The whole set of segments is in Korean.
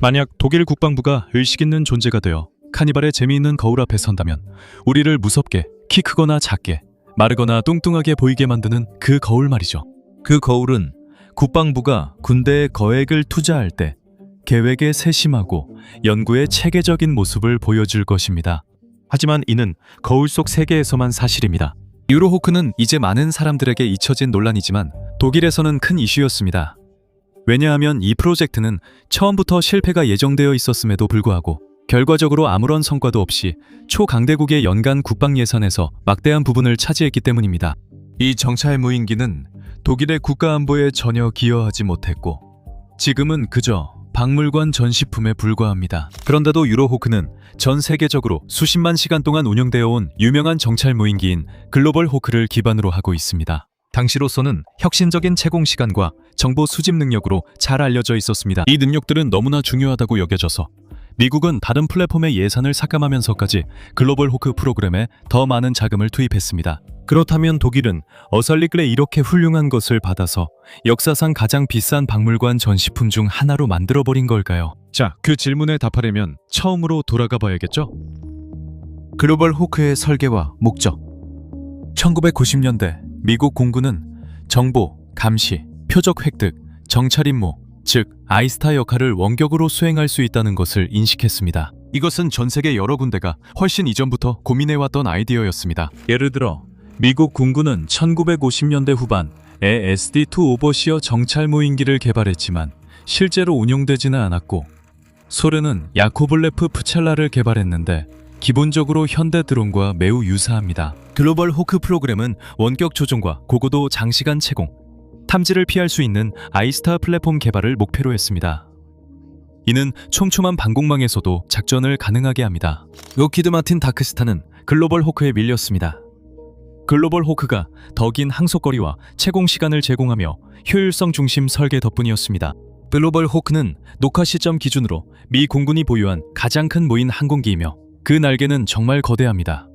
만약 독일 국방부가 의식 있는 존재가 되어 카니발의 재미있는 거울 앞에 선다면 우리를 무섭게, 키 크거나 작게, 마르거나 뚱뚱하게 보이게 만드는 그 거울 말이죠. 그 거울은 국방부가 군대에 거액을 투자할 때 계획에 세심하고 연구에 체계적인 모습을 보여줄 것입니다. 하지만 이는 거울 속 세계에서만 사실입니다. 유로호크는 이제 많은 사람들에게 잊혀진 논란이지만 독일에서는 큰 이슈였습니다. 왜냐하면 이 프로젝트는 처음부터 실패가 예정되어 있었음에도 불구하고 결과적으로 아무런 성과도 없이 초강대국의 연간 국방 예산에서 막대한 부분을 차지했기 때문입니다. 이 정찰 무인기는 독일의 국가안보에 전혀 기여하지 못했고 지금은 그저 박물관 전시품에 불과합니다. 그런데도 유로호크는 전 세계적으로 수십만 시간 동안 운영되어 온 유명한 정찰 무인기인 글로벌 호크를 기반으로 하고 있습니다. 당시로서는 혁신적인 채공 시간과 정보 수집 능력으로 잘 알려져 있었습니다. 이 능력들은 너무나 중요하다고 여겨져서 미국은 다른 플랫폼의 예산을 삭감하면서까지 글로벌 호크 프로그램에 더 많은 자금을 투입했습니다. 그렇다면 독일은 어설리글에 이렇게 훌륭한 것을 받아서 역사상 가장 비싼 박물관 전시품 중 하나로 만들어버린 걸까요? 자, 그 질문에 답하려면 처음으로 돌아가 봐야겠죠? 글로벌 호크의 설계와 목적. 1990년대 미국 공군은 정보, 감시, 표적 획득, 정찰 임무, 즉 아이스타 역할을 원격으로 수행할 수 있다는 것을 인식했습니다. 이것은 전 세계 여러 군데가 훨씬 이전부터 고민해왔던 아이디어였습니다. 예를 들어 미국 군군은 1950년대 후반에 SD-2 오버시어 정찰 무인기를 개발했지만 실제로 운용되지는 않았고, 소련은 야코블레프 프첼라를 개발했는데 기본적으로 현대 드론과 매우 유사합니다. 글로벌 호크 프로그램은 원격 조종과 고고도 장시간 채공, 탐지를 피할 수 있는 아이스타 플랫폼 개발을 목표로 했습니다. 이는 촘촘한 방공망에서도 작전을 가능하게 합니다. 록히드 마틴 다크스타는 글로벌 호크에 밀렸습니다. 글로벌 호크가 더 긴 항속거리와 채공 시간을 제공하며 효율성 중심 설계 덕분이었습니다. 글로벌 호크는 녹화 시점 기준으로 미 공군이 보유한 가장 큰 무인 항공기이며 그 날개는 정말 거대합니다.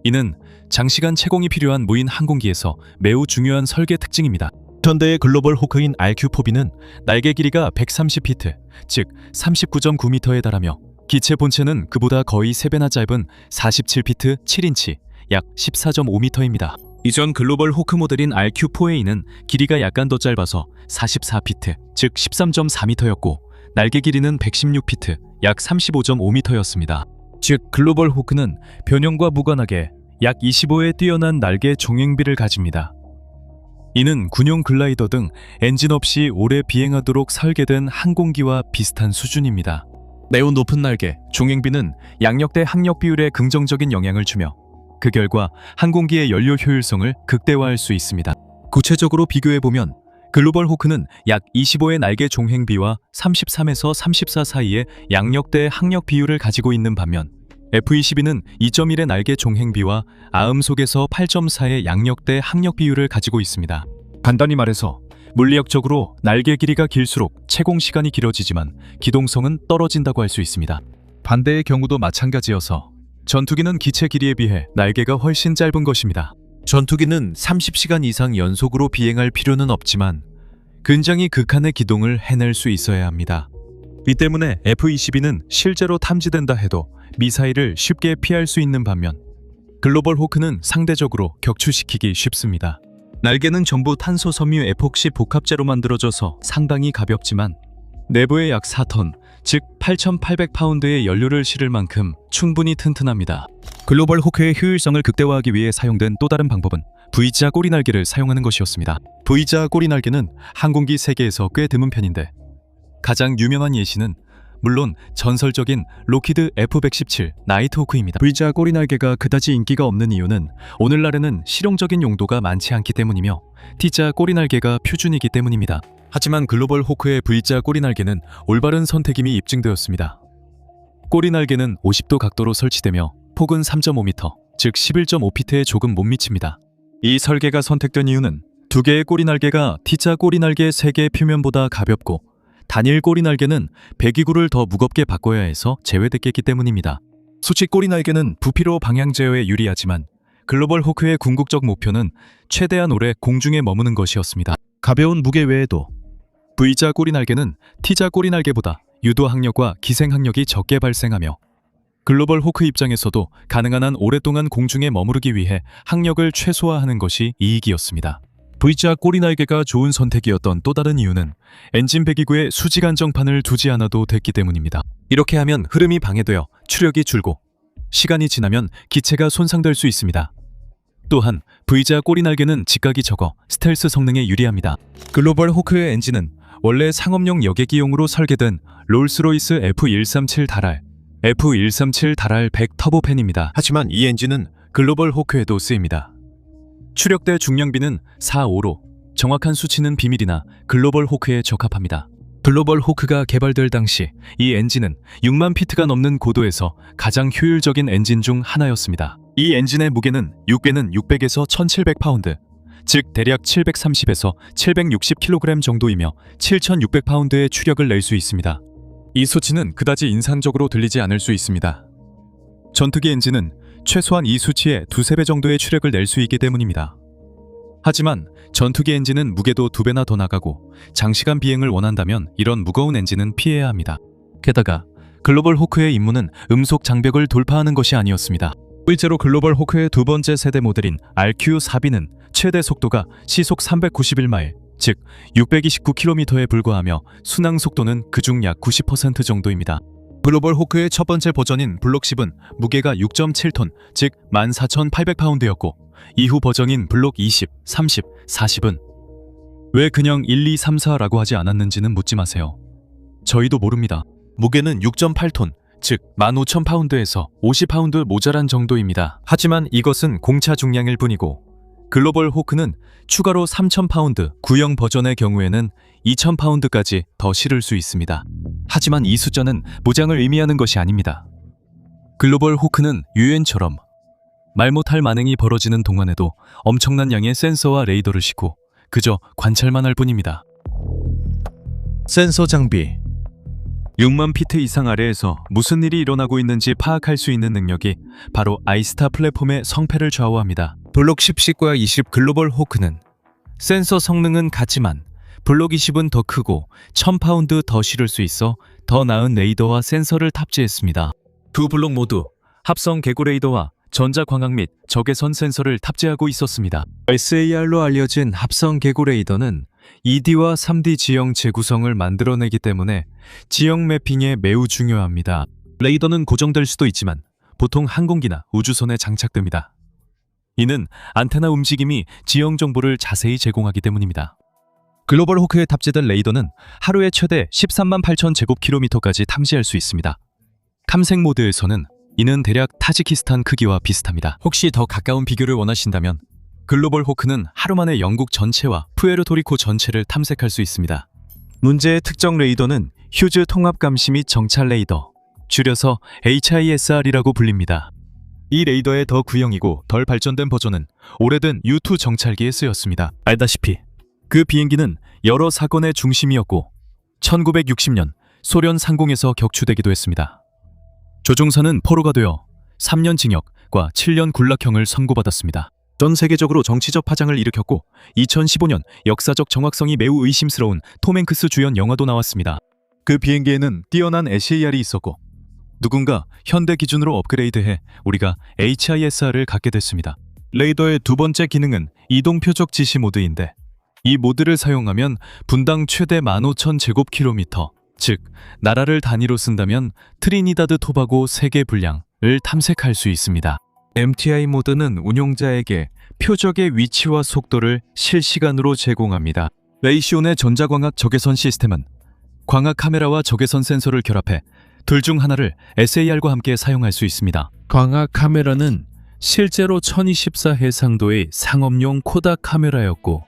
이는 장시간 채공이 필요한 무인 항공기에서 매우 중요한 설계 특징입니다. 현대의 글로벌 호크인 RQ-4B는 날개 길이가 130피트, 즉 39.9m에 달하며 기체 본체는 그보다 거의 3배나 짧은 47피트 7인치, 약 14.5m입니다. 이전 글로벌 호크 모델인 RQ-4A는 길이가 약간 더 짧아서 44피트, 즉 13.4m였고 날개 길이는 116피트, 약 35.5m였습니다. 즉 글로벌 호크는 변형과 무관하게 약 25의 뛰어난 날개 종횡비를 가집니다. 이는 군용 글라이더 등 엔진 없이 오래 비행하도록 설계된 항공기와 비슷한 수준입니다. 매우 높은 날개, 종횡비는 양력 대 항력 비율에 긍정적인 영향을 주며 그 결과 항공기의 연료 효율성을 극대화할 수 있습니다. 구체적으로 비교해보면 글로벌 호크는 약 25의 날개 종횡비와 33에서 34 사이의 양력 대 항력 비율을 가지고 있는 반면 F-22는 2.1의 날개 종횡비와 아음속에서 8.4의 양력 대 항력 비율을 가지고 있습니다. 간단히 말해서 물리학적으로 날개 길이가 길수록 채공 시간이 길어지지만 기동성은 떨어진다고 할 수 있습니다. 반대의 경우도 마찬가지여서 전투기는 기체 길이에 비해 날개가 훨씬 짧은 것입니다. 전투기는 30시간 이상 연속으로 비행할 필요는 없지만 굉장히 극한의 기동을 해낼 수 있어야 합니다. 이 때문에 F-22는 실제로 탐지된다 해도 미사일을 쉽게 피할 수 있는 반면 글로벌 호크는 상대적으로 격추시키기 쉽습니다. 날개는 전부 탄소 섬유 에폭시 복합재로 만들어져서 상당히 가볍지만 내부에 약 4톤, 즉 8,800파운드의 연료를 실을 만큼 충분히 튼튼합니다. 글로벌 호크의 효율성을 극대화하기 위해 사용된 또 다른 방법은 V자 꼬리 날개를 사용하는 것이었습니다. V자 꼬리 날개는 항공기 세계에서 꽤 드문 편인데 가장 유명한 예시는 물론 전설적인 록히드 F-117 나이트호크입니다. V자 꼬리 날개가 그다지 인기가 없는 이유는 오늘날에는 실용적인 용도가 많지 않기 때문이며 T자 꼬리 날개가 표준이기 때문입니다. 하지만 글로벌 호크의 V자 꼬리 날개는 올바른 선택임이 입증되었습니다. 꼬리 날개는 50도 각도로 설치되며 폭은 3.5m, 즉 11.5피트에 조금 못 미칩니다. 이 설계가 선택된 이유는 두 개의 꼬리 날개가 T자 꼬리 날개 3개의 표면보다 가볍고 단일 꼬리 날개는 배기구를 더 무겁게 바꿔야 해서 제외됐기 때문입니다. 수직 꼬리 날개는 부피로 방향 제어에 유리하지만 글로벌 호크의 궁극적 목표는 최대한 오래 공중에 머무는 것이었습니다. 가벼운 무게 외에도 V자 꼬리 날개는 T자 꼬리 날개보다 유도 항력과 기생 항력이 적게 발생하며 글로벌 호크 입장에서도 가능한 한 오랫동안 공중에 머무르기 위해 항력을 최소화하는 것이 이익이었습니다. V자 꼬리 날개가 좋은 선택이었던 또 다른 이유는 엔진 배기구에 수직 안정판을 두지 않아도 됐기 때문입니다. 이렇게 하면 흐름이 방해되어 추력이 줄고 시간이 지나면 기체가 손상될 수 있습니다. 또한 V자 꼬리 날개는 직각이 적어 스텔스 성능에 유리합니다. 글로벌 호크의 엔진은 원래 상업용 여객기용으로 설계된 롤스로이스 F137-R, F137-R100 터보팬입니다. 하지만 이 엔진은 글로벌 호크에도 쓰입니다. 추력대 중량비는 4.5로 정확한 수치는 비밀이나 글로벌 호크에 적합합니다. 글로벌 호크가 개발될 당시 이 엔진은 6만 피트가 넘는 고도에서 가장 효율적인 엔진 중 하나였습니다. 이 엔진의 무게는 6배는 600에서 1700파운드, 즉 대략 730에서 760kg 정도이며 7600파운드의 추력을 낼 수 있습니다. 이 수치는 그다지 인상적으로 들리지 않을 수 있습니다. 전투기 엔진은 최소한 이 수치의 2~3배 정도의 추력을 낼 수 있기 때문입니다. 하지만 전투기 엔진은 무게도 2배나 더 나가고 장시간 비행을 원한다면 이런 무거운 엔진은 피해야 합니다. 게다가 글로벌 호크의 임무는 음속 장벽을 돌파하는 것이 아니었습니다. 실제로 글로벌 호크의 두 번째 세대 모델인 RQ-4B는 최대 속도가 시속 391마일, 즉 629km에 불과하며 순항 속도는 그중 약 90% 정도입니다. 글로벌 호크의 첫 번째 버전인 블록 10은 무게가 6.7톤, 즉 14,800파운드였고 이후 버전인 블록 20, 30, 40은 왜 그냥 1, 2, 3, 4라고 하지 않았는지는 묻지 마세요. 저희도 모릅니다. 무게는 6.8톤, 즉 15,000파운드에서 50파운드 모자란 정도입니다. 하지만 이것은 공차 중량일 뿐이고 글로벌 호크는 추가로 3,000파운드 구형 버전의 경우에는 2,000파운드까지 더 실을 수 있습니다. 하지만 이 숫자는 무장을 의미하는 것이 아닙니다. 글로벌 호크는 유엔처럼 말 못할 만행이 벌어지는 동안에도 엄청난 양의 센서와 레이더를 싣고 그저 관찰만 할 뿐입니다. 센서 장비 6만 피트 이상 아래에서 무슨 일이 일어나고 있는지 파악할 수 있는 능력이 바로 아이스타 플랫폼의 성패를 좌우합니다. 블록 10과 20 글로벌 호크는 센서 성능은 같지만 블록 20은 더 크고 1000파운드 더 실을 수 있어 더 나은 레이더와 센서를 탑재했습니다. 두 블록 모두 합성 개구 레이더와 전자광학 및 적외선 센서를 탑재하고 있었습니다. SAR로 알려진 합성 개구 레이더는 2D와 3D 지형 재구성을 만들어내기 때문에 지형 매핑에 매우 중요합니다. 레이더는 고정될 수도 있지만 보통 항공기나 우주선에 장착됩니다. 이는 안테나 움직임이 지형 정보를 자세히 제공하기 때문입니다. 글로벌 호크에 탑재된 레이더는 하루에 최대 13만 8천 제곱킬로미터까지 탐지할 수 있습니다. 탐색 모드에서는 이는 대략 타지키스탄 크기와 비슷합니다. 혹시 더 가까운 비교를 원하신다면 글로벌 호크는 하루 만에 영국 전체와 푸에르토리코 전체를 탐색할 수 있습니다. 문제의 특정 레이더는 휴즈 통합 감시 및 정찰 레이더, 줄여서 HISR이라고 불립니다. 이 레이더의 더 구형이고 덜 발전된 버전은 오래된 U2 정찰기에 쓰였습니다. 알다시피 그 비행기는 여러 사건의 중심이었고 1960년 소련 상공에서 격추되기도 했습니다. 조종사는 포로가 되어 3년 징역과 7년 굴락형을 선고받았습니다. 전 세계적으로 정치적 파장을 일으켰고 2015년 역사적 정확성이 매우 의심스러운 톰 행크스 주연 영화도 나왔습니다. 그 비행기에는 뛰어난 SAR이 있었고 누군가 현대 기준으로 업그레이드해 우리가 HISR을 갖게 됐습니다. 레이더의 두 번째 기능은 이동 표적 지시 모드인데 이 모드를 사용하면 분당 최대 15,000제곱킬로미터, 즉 나라를 단위로 쓴다면 트리니다드 토바고 세계 분량을 탐색할 수 있습니다. MTI 모드는 운용자에게 표적의 위치와 속도를 실시간으로 제공합니다. 레이시온의 전자광학 적외선 시스템은 광학 카메라와 적외선 센서를 결합해 둘 중 하나를 SAR과 함께 사용할 수 있습니다. 광학 카메라는 실제로 1024 해상도의 상업용 코닥 카메라였고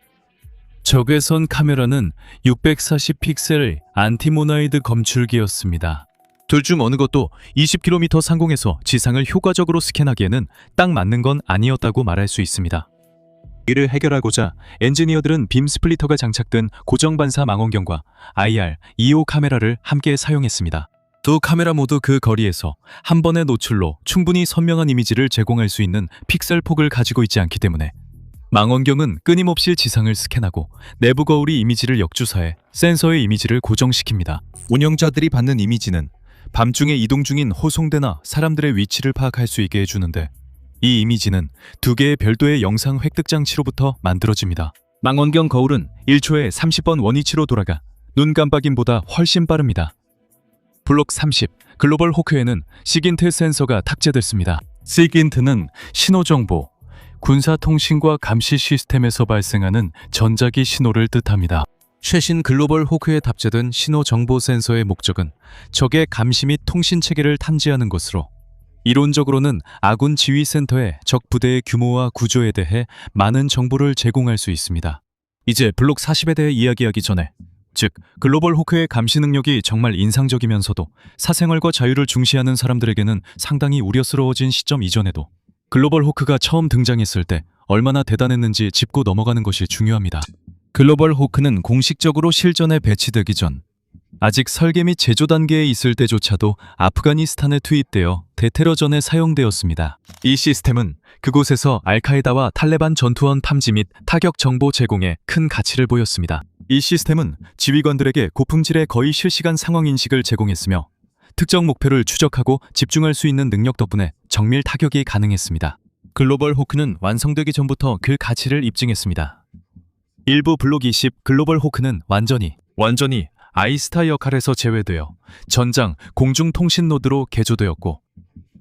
적외선 카메라는 640픽셀의 안티모나이드 검출기였습니다. 둘 중 어느 것도 20km 상공에서 지상을 효과적으로 스캔하기에는 딱 맞는 건 아니었다고 말할 수 있습니다. 이를 해결하고자 엔지니어들은 빔 스플리터가 장착된 고정 반사 망원경과 IR, EO 카메라를 함께 사용했습니다. 두 카메라 모두 그 거리에서 한 번의 노출로 충분히 선명한 이미지를 제공할 수 있는 픽셀 폭을 가지고 있지 않기 때문에 망원경은 끊임없이 지상을 스캔하고 내부 거울이 이미지를 역주사해 센서의 이미지를 고정시킵니다. 운영자들이 받는 이미지는 밤중에 이동 중인 호송대나 사람들의 위치를 파악할 수 있게 해주는데, 이 이미지는 2개의 별도의 영상 획득 장치로부터 만들어집니다. 망원경 거울은 1초에 30번 원위치로 돌아가 눈 깜빡임보다 훨씬 빠릅니다. 블록 30 글로벌 호크에는 시긴트 센서가 탑재됐습니다. 시긴트는 신호정보, 군사통신과 감시 시스템에서 발생하는 전자기 신호를 뜻합니다. 최신 글로벌 호크에 탑재된 신호정보 센서의 목적은 적의 감시 및 통신 체계를 탐지하는 것으로, 이론적으로는 아군 지휘센터의 적 부대의 규모와 구조에 대해 많은 정보를 제공할 수 있습니다. 이제 블록 40에 대해 이야기하기 전에, 즉 글로벌 호크의 감시 능력이 정말 인상적이면서도 사생활과 자유를 중시하는 사람들에게는 상당히 우려스러워진 시점 이전에도 글로벌 호크가 처음 등장했을 때 얼마나 대단했는지 짚고 넘어가는 것이 중요합니다. 글로벌 호크는 공식적으로 실전에 배치되기 전, 아직 설계 및 제조 단계에 있을 때조차도 아프가니스탄에 투입되어 대테러전에 사용되었습니다. 이 시스템은 그곳에서 알카에다와 탈레반 전투원 탐지 및 타격 정보 제공에 큰 가치를 보였습니다. 이 시스템은 지휘관들에게 고품질의 거의 실시간 상황 인식을 제공했으며, 특정 목표를 추적하고 집중할 수 있는 능력 덕분에 정밀 타격이 가능했습니다. 글로벌 호크는 완성되기 전부터 그 가치를 입증했습니다. 일부 블록 20 글로벌 호크는 완전히 아이스타 역할에서 제외되어 전장 공중통신 노드로 개조되었고,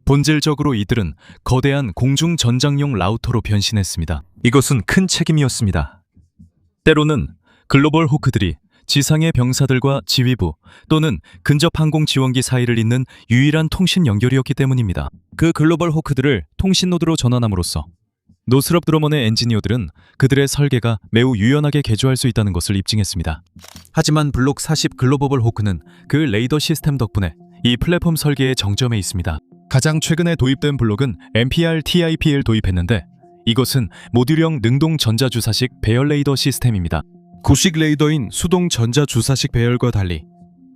본질적으로 이들은 거대한 공중 전장용 라우터로 변신했습니다. 이것은 큰 책임이었습니다. 때로는 글로벌 호크들이 지상의 병사들과 지휘부 또는 근접 항공 지원기 사이를 잇는 유일한 통신 연결이었기 때문입니다. 그 글로벌 호크들을 통신 노드로 전환함으로써 노스럽 드러먼의 엔지니어들은 그들의 설계가 매우 유연하게 개조할 수 있다는 것을 입증했습니다. 하지만 블록 40 글로벌 호크는 그 레이더 시스템 덕분에 이 플랫폼 설계의 정점에 있습니다. 가장 최근에 도입된 블록은 MPR-TIP를 도입했는데, 이것은 모듈형 능동 전자주사식 배열 레이더 시스템입니다. 구식 레이더인 수동 전자주사식 배열과 달리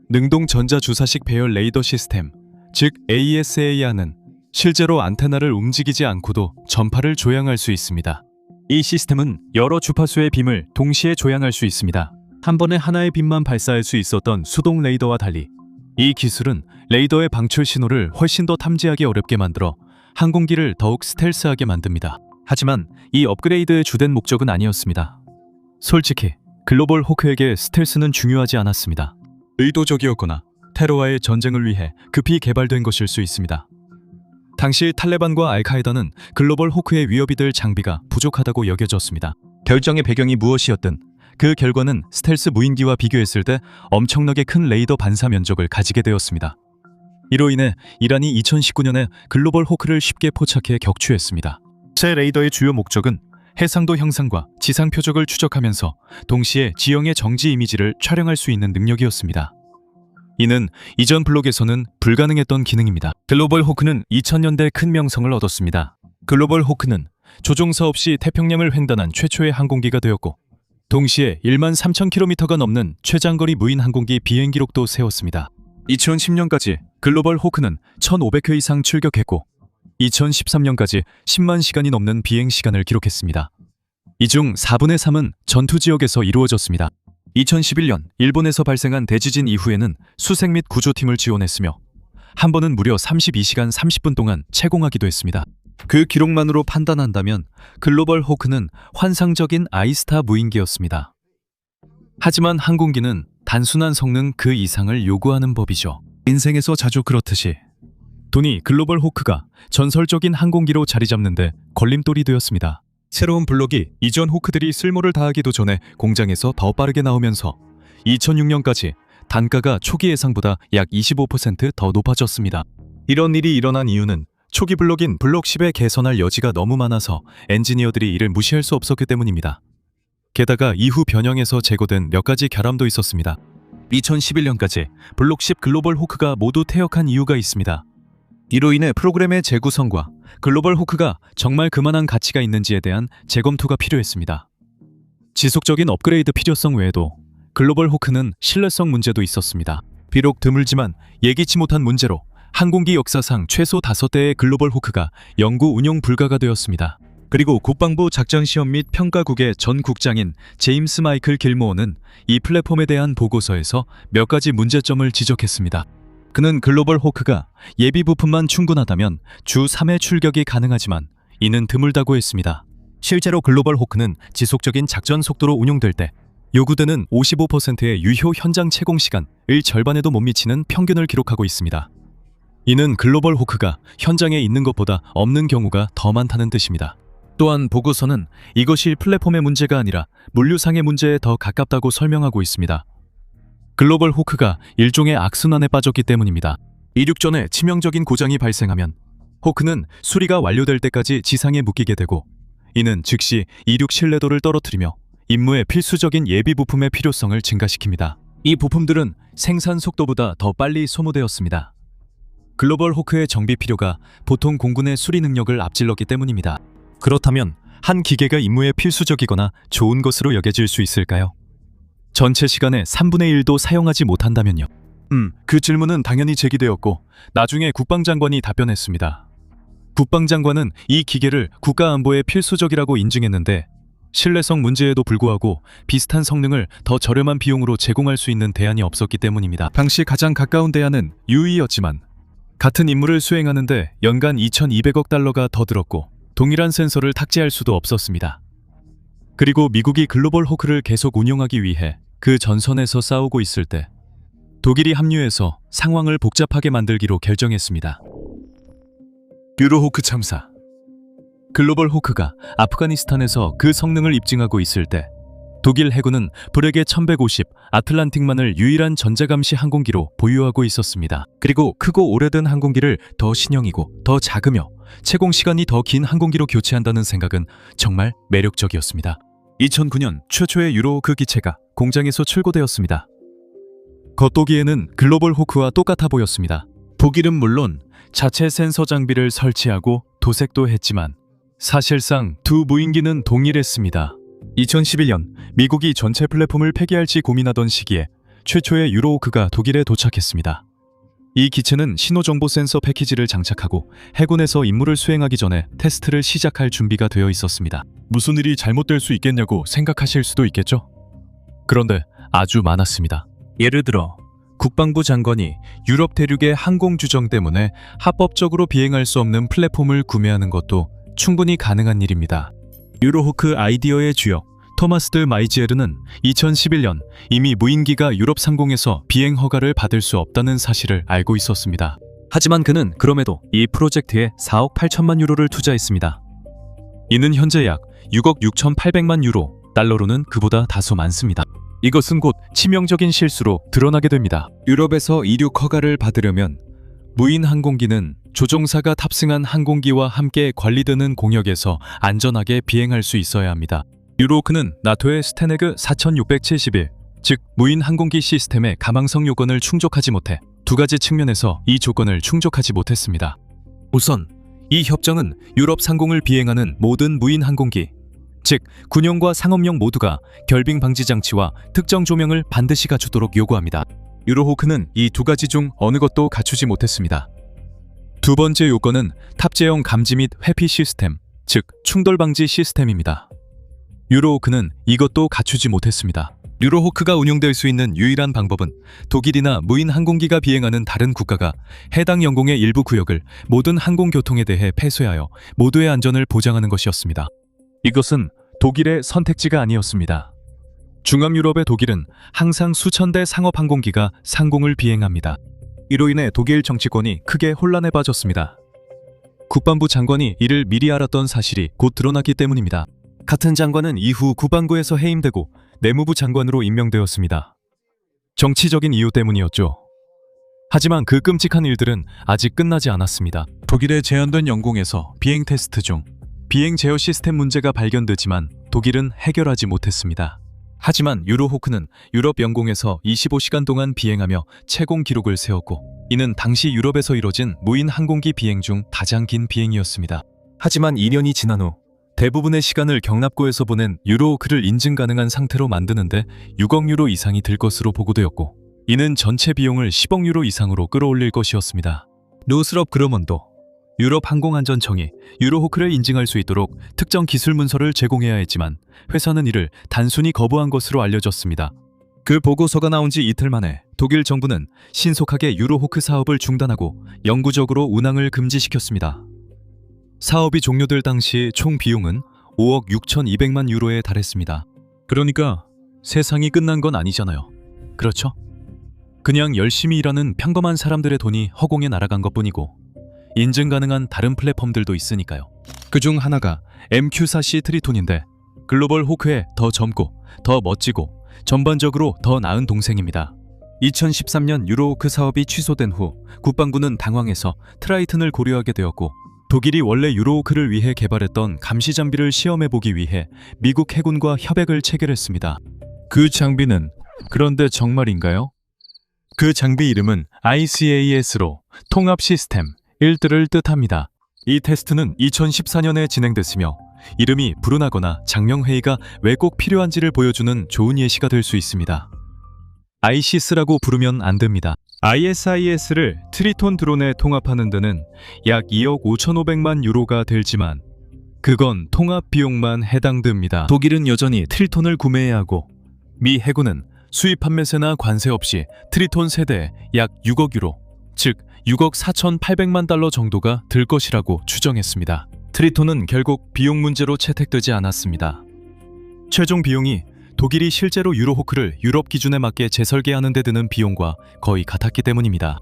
능동 전자주사식 배열 레이더 시스템, 즉 ASA는 실제로 안테나를 움직이지 않고도 전파를 조향할 수 있습니다. 이 시스템은 여러 주파수의 빔을 동시에 조향할 수 있습니다. 한 번에 하나의 빔만 발사할 수 있었던 수동 레이더와 달리, 이 기술은 레이더의 방출 신호를 훨씬 더 탐지하기 어렵게 만들어 항공기를 더욱 스텔스하게 만듭니다. 하지만 이 업그레이드의 주된 목적은 아니었습니다. 솔직히 글로벌 호크에게 스텔스는 중요하지 않았습니다. 의도적이었거나 테러와의 전쟁을 위해 급히 개발된 것일 수 있습니다. 당시 탈레반과 알카에다는 글로벌 호크의 위협이 될 장비가 부족하다고 여겨졌습니다. 결정의 배경이 무엇이었든 그 결과는 스텔스 무인기와 비교했을 때 엄청나게 큰 레이더 반사 면적을 가지게 되었습니다. 이로 인해 이란이 2019년에 글로벌 호크를 쉽게 포착해 격추했습니다. 새 레이더의 주요 목적은 해상도 형상과 지상 표적을 추적하면서 동시에 지형의 정지 이미지를 촬영할 수 있는 능력이었습니다. 이는 이전 블록에서는 불가능했던 기능입니다. 글로벌 호크는 2000년대 큰 명성을 얻었습니다. 글로벌 호크는 조종사 없이 태평양을 횡단한 최초의 항공기가 되었고, 동시에 1만 3,000km가 넘는 최장거리 무인 항공기 비행 기록도 세웠습니다. 2010년까지 글로벌 호크는 1,500회 이상 출격했고, 2013년까지 10만 시간이 넘는 비행 시간을 기록했습니다. 이 중 4분의 3은 전투 지역에서 이루어졌습니다. 2011년 일본에서 발생한 대지진 이후에는 수색 및 구조팀을 지원했으며, 한 번은 무려 32시간 30분 동안 채공하기도 했습니다. 그 기록만으로 판단한다면 글로벌 호크는 환상적인 아이스타 무인기였습니다. 하지만 항공기는 단순한 성능 그 이상을 요구하는 법이죠. 인생에서 자주 그렇듯이 돈이 글로벌 호크가 전설적인 항공기로 자리 잡는데 걸림돌이 되었습니다. 새로운 블록이 이전 호크들이 쓸모를 다하기도 전에 공장에서 더 빠르게 나오면서 2006년까지 단가가 초기 예상보다 약 25% 더 높아졌습니다. 이런 일이 일어난 이유는 초기 블록인 블록 10에 개선할 여지가 너무 많아서 엔지니어들이 이를 무시할 수 없었기 때문입니다. 게다가 이후 변형에서 제거된 몇 가지 결함도 있었습니다. 2011년까지 블록 10 글로벌 호크가 모두 퇴역한 이유가 있습니다. 이로 인해 프로그램의 재구성과 글로벌 호크가 정말 그만한 가치가 있는지에 대한 재검토가 필요했습니다. 지속적인 업그레이드 필요성 외에도 글로벌 호크는 신뢰성 문제도 있었습니다. 비록 드물지만 예기치 못한 문제로 항공기 역사상 최소 5대의 글로벌 호크가 영구 운용 불가가 되었습니다. 그리고 국방부 작전시험 및 평가국의 전 국장인 제임스 마이클 길모어는 이 플랫폼에 대한 보고서에서 몇 가지 문제점을 지적했습니다. 그는 글로벌 호크가 예비 부품만 충분하다면 주 3회 출격이 가능하지만 이는 드물다고 했습니다. 실제로 글로벌 호크는 지속적인 작전 속도로 운용될 때 요구되는 55%의 유효 현장 채공 시간을 절반에도 못 미치는 평균을 기록하고 있습니다. 이는 글로벌 호크가 현장에 있는 것보다 없는 경우가 더 많다는 뜻입니다. 또한 보고서는 이것이 플랫폼의 문제가 아니라 물류상의 문제에 더 가깝다고 설명하고 있습니다. 글로벌 호크가 일종의 악순환에 빠졌기 때문입니다. 이륙 전에 치명적인 고장이 발생하면 호크는 수리가 완료될 때까지 지상에 묶이게 되고 이는 즉시 이륙 신뢰도를 떨어뜨리며 임무의 필수적인 예비 부품의 필요성을 증가시킵니다. 이 부품들은 생산 속도보다 더 빨리 소모되었습니다. 글로벌 호크의 정비 필요가 보통 공군의 수리 능력을 앞질렀기 때문입니다. 그렇다면 한 기계가 임무에 필수적이거나 좋은 것으로 여겨질 수 있을까요? 전체 시간의 3분의 1도 사용하지 못한다면요? 그 질문은 당연히 제기되었고 나중에 국방장관이 답변했습니다. 국방장관은 이 기계를 국가안보에 필수적이라고 인증했는데 신뢰성 문제에도 불구하고 비슷한 성능을 더 저렴한 비용으로 제공할 수 있는 대안이 없었기 때문입니다. 당시 가장 가까운 대안은 유이였지만 같은 임무를 수행하는데 연간 2,200억 달러가 더 들었고 동일한 센서를 탑재할 수도 없었습니다. 그리고 미국이 글로벌 호크를 계속 운용하기 위해 그 전선에서 싸우고 있을 때 독일이 합류해서 상황을 복잡하게 만들기로 결정했습니다. 유로호크 참사. 글로벌 호크가 아프가니스탄에서 그 성능을 입증하고 있을 때 독일 해군은 브레게 1150 아틀란틱만을 유일한 전자감시 항공기로 보유하고 있었습니다. 그리고 크고 오래된 항공기를 더 신형이고 더 작으며 채공 시간이 더 긴 항공기로 교체한다는 생각은 정말 매력적이었습니다. 2009년 최초의 유로호크 기체가 공장에서 출고되었습니다. 겉보기에는 글로벌 호크와 똑같아 보였습니다. 독일은 물론 자체 센서 장비를 설치하고 도색도 했지만 사실상 두 무인기는 동일했습니다. 2011년 미국이 전체 플랫폼을 폐기할지 고민하던 시기에 최초의 유로호크가 독일에 도착했습니다. 이 기체는 신호정보 센서 패키지를 장착하고 해군에서 임무를 수행하기 전에 테스트를 시작할 준비가 되어 있었습니다. 무슨 일이 잘못될 수 있겠냐고 생각하실 수도 있겠죠? 그런데 아주 많았습니다. 예를 들어 국방부 장관이 유럽 대륙의 항공 주정 때문에 합법적으로 비행할 수 없는 플랫폼을 구매하는 것도 충분히 가능한 일입니다. 유로호크 아이디어의 주역 토마스 드 마이지에르는 2011년 이미 무인기가 유럽 상공에서 비행 허가를 받을 수 없다는 사실을 알고 있었습니다. 하지만 그는 그럼에도 이 프로젝트에 4억 8천만 유로를 투자했습니다. 이는 현재 약 6억 6,800만 유로, 달러로는 그보다 다소 많습니다. 이것은 곧 치명적인 실수로 드러나게 됩니다. 유럽에서 이륙 허가를 받으려면 무인 항공기는 조종사가 탑승한 항공기와 함께 관리되는 공역에서 안전하게 비행할 수 있어야 합니다. 유로호크는 나토의 스테네그 4671, 즉 무인 항공기 시스템의 가망성 요건을 충족하지 못해 두 가지 측면에서 이 조건을 충족하지 못했습니다. 우선 이 협정은 유럽 상공을 비행하는 모든 무인 항공기, 즉 군용과 상업용 모두가 결빙 방지 장치와 특정 조명을 반드시 갖추도록 요구합니다. 유로호크는 이 두 가지 중 어느 것도 갖추지 못했습니다. 두 번째 요건은 탑재형 감지 및 회피 시스템, 즉 충돌 방지 시스템입니다. 유로호크는 이것도 갖추지 못했습니다. 유로호크가 운용될 수 있는 유일한 방법은 독일이나 무인 항공기가 비행하는 다른 국가가 해당 영공의 일부 구역을 모든 항공교통에 대해 폐쇄하여 모두의 안전을 보장하는 것이었습니다. 이것은 독일의 선택지가 아니었습니다. 중앙유럽의 독일은 항상 수천 대 상업 항공기가 상공을 비행합니다. 이로 인해 독일 정치권이 크게 혼란에 빠졌습니다. 국방부 장관이 이를 미리 알았던 사실이 곧 드러났기 때문입니다. 같은 장관은 이후 국방부에서 해임되고 내무부 장관으로 임명되었습니다. 정치적인 이유 때문이었죠. 하지만 그 끔찍한 일들은 아직 끝나지 않았습니다. 독일의 제한된 영공에서 비행 테스트 중 비행 제어 시스템 문제가 발견되지만 독일은 해결하지 못했습니다. 하지만 유로호크는 유럽 영공에서 25시간 동안 비행하며 채공 기록을 세웠고 이는 당시 유럽에서 이뤄진 무인 항공기 비행 중 가장 긴 비행이었습니다. 하지만 2년이 지난 후 대부분의 시간을 경납고에서 보낸 유로호크를 인증 가능한 상태로 만드는데 6억 유로 이상이 들 것으로 보고되었고 이는 전체 비용을 10억 유로 이상으로 끌어올릴 것이었습니다. 노스럽 그러먼도 유럽 항공안전청이 유로호크를 인증할 수 있도록 특정 기술 문서를 제공해야 했지만 회사는 이를 단순히 거부한 것으로 알려졌습니다. 그 보고서가 나온 지 이틀 만에 독일 정부는 신속하게 유로호크 사업을 중단하고 영구적으로 운항을 금지시켰습니다. 사업이 종료될 당시 총 비용은 5억 6,200만 유로에 달했습니다. 그러니까 세상이 끝난 건 아니잖아요. 그렇죠? 그냥 열심히 일하는 평범한 사람들의 돈이 허공에 날아간 것뿐이고 인증 가능한 다른 플랫폼들도 있으니까요. 그중 하나가 MQ4C 트리톤인데 글로벌 호크의 더 젊고 더 멋지고 전반적으로 더 나은 동생입니다. 2013년 유로호크 사업이 취소된 후 국방부는 당황해서 트라이튼을 고려하게 되었고 독일이 원래 유로호크를 위해 개발했던 감시 장비를 시험해보기 위해 미국 해군과 협약을 체결했습니다. 그 장비는 그런데 정말인가요? 그 장비 이름은 ICAS로 통합 시스템 1를 뜻합니다. 이 테스트는 2014년에 진행됐으며 이름이 불운하거나 장명회의가 왜 꼭 필요한지를 보여주는 좋은 예시가 될 수 있습니다. ICS라고 부르면 안 됩니다. ISIS를 트리톤 드론에 통합하는 데는 약 2억 5,500만 유로가 들지만 그건 통합 비용만 해당됩니다. 독일은 여전히 트리톤을 구매해야 하고 미 해군은 수입 판매세나 관세 없이 트리톤 세대에 약 6억 유로, 즉 6억 4,800만 달러 정도가 들 것이라고 추정했습니다. 트리톤은 결국 비용 문제로 채택되지 않았습니다. 최종 비용이 독일이 실제로 유로호크를 유럽 기준에 맞게 재설계하는 데 드는 비용과 거의 같았기 때문입니다.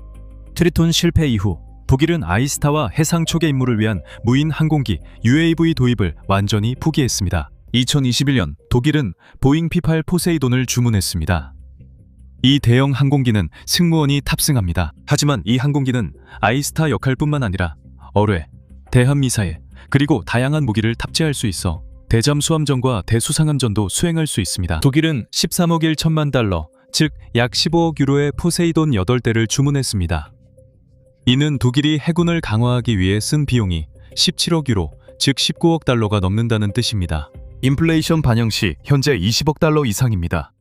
트리톤 실패 이후 독일은 아이스타와 해상 초계 임무를 위한 무인 항공기 UAV 도입을 완전히 포기했습니다. 2021년 독일은 보잉 P8 포세이돈을 주문했습니다. 이 대형 항공기는 승무원이 탑승합니다. 하지만 이 항공기는 아이스타 역할뿐만 아니라 어뢰, 대함미사일, 그리고 다양한 무기를 탑재할 수 있어 대잠수함전과 대수상함전도 수행할 수 있습니다. 독일은 13억 1천만 달러, 즉 약 15억 유로의 포세이돈 8대를 주문했습니다. 이는 독일이 해군을 강화하기 위해 쓴 비용이 17억 유로, 즉 19억 달러가 넘는다는 뜻입니다. 인플레이션 반영 시 현재 20억 달러 이상입니다.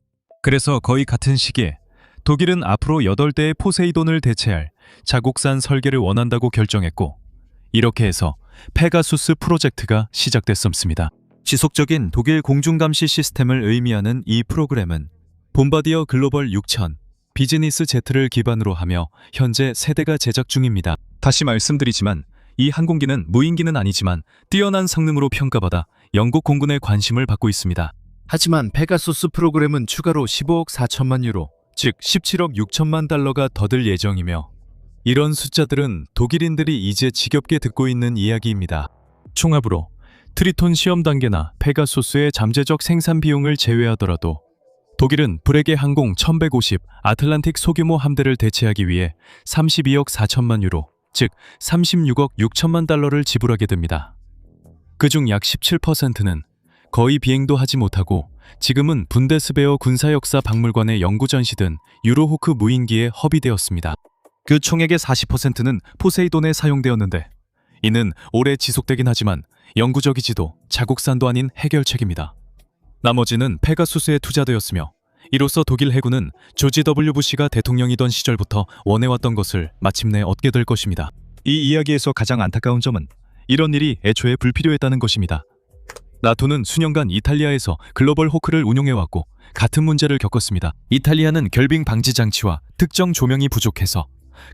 그래서 거의 같은 시기에 독일은 앞으로 8대의 포세이돈을 대체할 자국산 설계를 원한다고 결정했고 이렇게 해서 페가수스 프로젝트가 시작됐습니다. 지속적인 독일 공중감시 시스템을 의미하는 이 프로그램은 봄바디어 글로벌 6000 비즈니스 제트를 기반으로 하며 현재 세대가 제작 중입니다. 다시 말씀드리지만 이 항공기는 무인기는 아니지만 뛰어난 성능으로 평가받아 영국 공군의 관심을 받고 있습니다. 하지만 페가수스 프로그램은 추가로 15억 4천만 유로, 즉 17억 6천만 달러가 더 들 예정이며 이런 숫자들은 독일인들이 이제 지겹게 듣고 있는 이야기입니다. 총합으로 트리톤 시험 단계나 페가수스의 잠재적 생산 비용을 제외하더라도 독일은 브레게 항공 1150 아틀란틱 소규모 함대를 대체하기 위해 32억 4천만 유로, 즉 36억 6천만 달러를 지불하게 됩니다. 그중 약 17%는 거의 비행도 하지 못하고 지금은 분데스베어 군사역사 박물관에 연구 전시된 유로호크 무인기에 허비되었습니다. 그 총액의 40%는 포세이돈에 사용되었는데 이는 오래 지속되긴 하지만 영구적이지도 자국산도 아닌 해결책입니다. 나머지는 페가수스에 투자되었으며 이로써 독일 해군은 조지 W 부시가 대통령이던 시절부터 원해왔던 것을 마침내 얻게 될 것입니다. 이 이야기에서 가장 안타까운 점은 이런 일이 애초에 불필요했다는 것입니다. 나토는 수년간 이탈리아에서 글로벌 호크를 운용해왔고 같은 문제를 겪었습니다. 이탈리아는 결빙 방지 장치와 특정 조명이 부족해서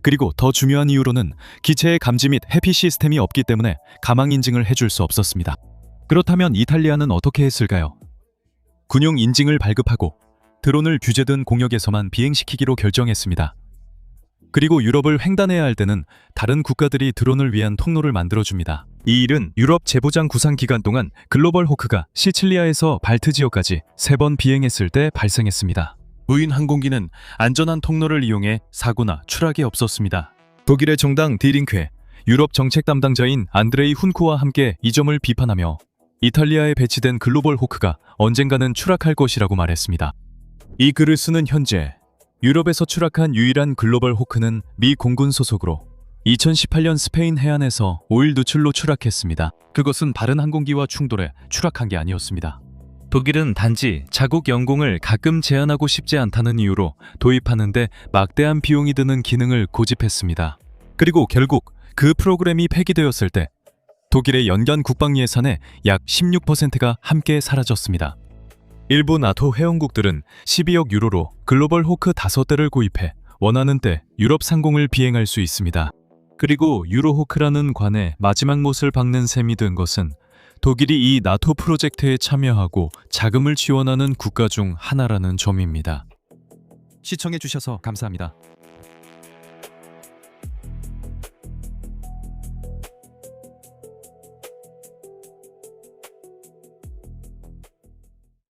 그리고 더 중요한 이유로는 기체의 감지 및 해피 시스템이 없기 때문에 가망 인증을 해줄 수 없었습니다. 그렇다면 이탈리아는 어떻게 했을까요? 군용 인증을 발급하고 드론을 규제된 공역에서만 비행시키기로 결정했습니다. 그리고 유럽을 횡단해야 할 때는 다른 국가들이 드론을 위한 통로를 만들어줍니다. 이 일은 유럽 재보장 구상 기간 동안 글로벌 호크가 시칠리아에서 발트 지역까지 3번 비행했을 때 발생했습니다. 무인 항공기는 안전한 통로를 이용해 사고나 추락이 없었습니다. 독일의 정당 디링크에 유럽 정책 담당자인 안드레이 훈쿠와 함께 이 점을 비판하며 이탈리아에 배치된 글로벌 호크가 언젠가는 추락할 것이라고 말했습니다. 이 글을 쓰는 현재 유럽에서 추락한 유일한 글로벌 호크는 미 공군 소속으로 2018년 스페인 해안에서 오일 누출로 추락했습니다. 그것은 다른 항공기와 충돌해 추락한 게 아니었습니다. 독일은 단지 자국 영공을 가끔 제한하고 싶지 않다는 이유로 도입하는데 막대한 비용이 드는 기능을 고집했습니다. 그리고 결국 그 프로그램이 폐기되었을 때 독일의 연간 국방 예산의 약 16%가 함께 사라졌습니다. 일부 나토 회원국들은 12억 유로로 글로벌 호크 5대를 구입해 원하는 때 유럽 상공을 비행할 수 있습니다. 그리고 유로호크라는 관에 마지막 못을 박는 셈이 된 것은 독일이 이 나토 프로젝트에 참여하고 자금을 지원하는 국가 중 하나라는 점입니다. 시청해주셔서 감사합니다.